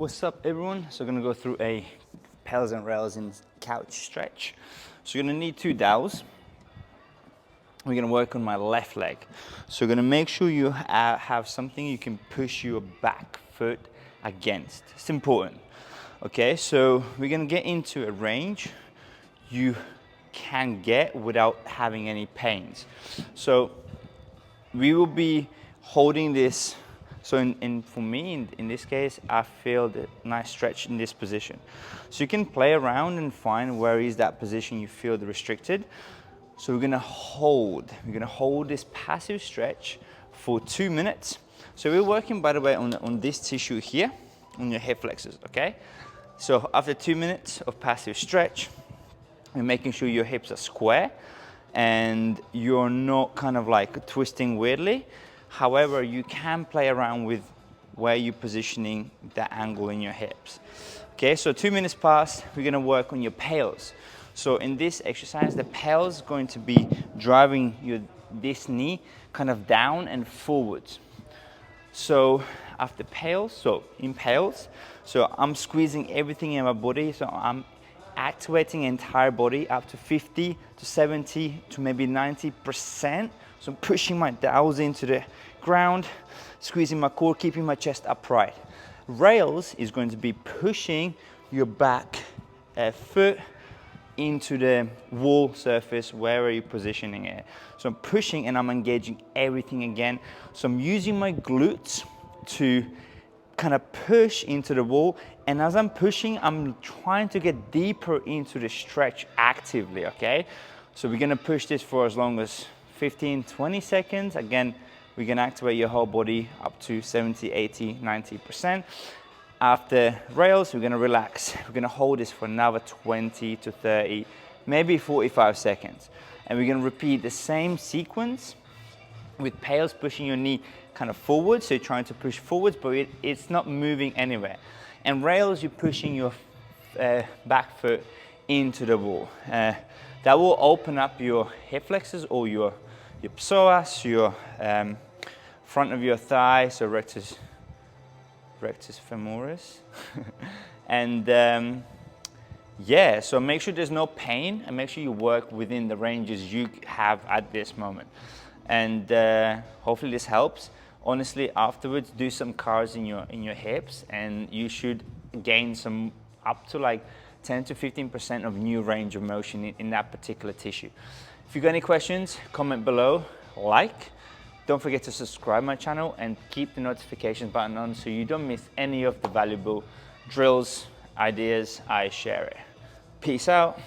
What's up everyone? So we're gonna go through a PAILs and rails and couch stretch. So you're gonna need 2 dowels. We're gonna work on my left leg. So you're gonna make sure you have something you can push your back foot against. It's important. Okay, so we're gonna get into a range you can get without having any pains. So we will be holding this. So for me, in this case, I feel the nice stretch in this position. So you can play around and find where is that position you feel the restricted. So we're gonna hold this passive stretch for 2 minutes. So we're working, by the way, on this tissue here, on your hip flexors, okay? So after 2 minutes of passive stretch, you're making sure your hips are square and you're not kind of like twisting weirdly. However, you can play around with where you're positioning the angle in your hips. Okay, so 2 minutes past, we're gonna work on your PAILs. So in this exercise, the PAILs is going to be driving this knee kind of down and forwards. So after PAILs, so in PAILs, so I'm squeezing everything in my body, so I'm activating the entire body up to 50 to 70 to maybe 90%. So I'm pushing my dowels into the ground, squeezing my core, keeping my chest upright. Rails is going to be pushing your back foot into the wall surface, where are you positioning it? So I'm pushing and I'm engaging everything again. So I'm using my glutes to kind of push into the wall, and as I'm pushing, I'm trying to get deeper into the stretch actively, okay? So we're gonna push this for as long as 15, 20 seconds. Again, we can activate your whole body up to 70, 80, 90%. After rails, we're gonna relax. We're gonna hold this for another 20 to 30, maybe 45 seconds. And we're gonna repeat the same sequence with PAILs, pushing your knee kind of forward, so you're trying to push forwards, but it's not moving anywhere. And rails, you're pushing your back foot into the wall. That will open up your hip flexors or your psoas, your front of your thigh, so rectus femoris. And yeah, so make sure there's no pain and make sure you work within the ranges you have at this moment. And hopefully this helps. Honestly, afterwards, do some cards in your hips, and you should gain some up to like 10 to 15% of new range of motion in that particular tissue. If you got any questions, comment below, like. Don't forget to subscribe my channel and keep the notifications button on so you don't miss any of the valuable drills, ideas I share it. Peace out.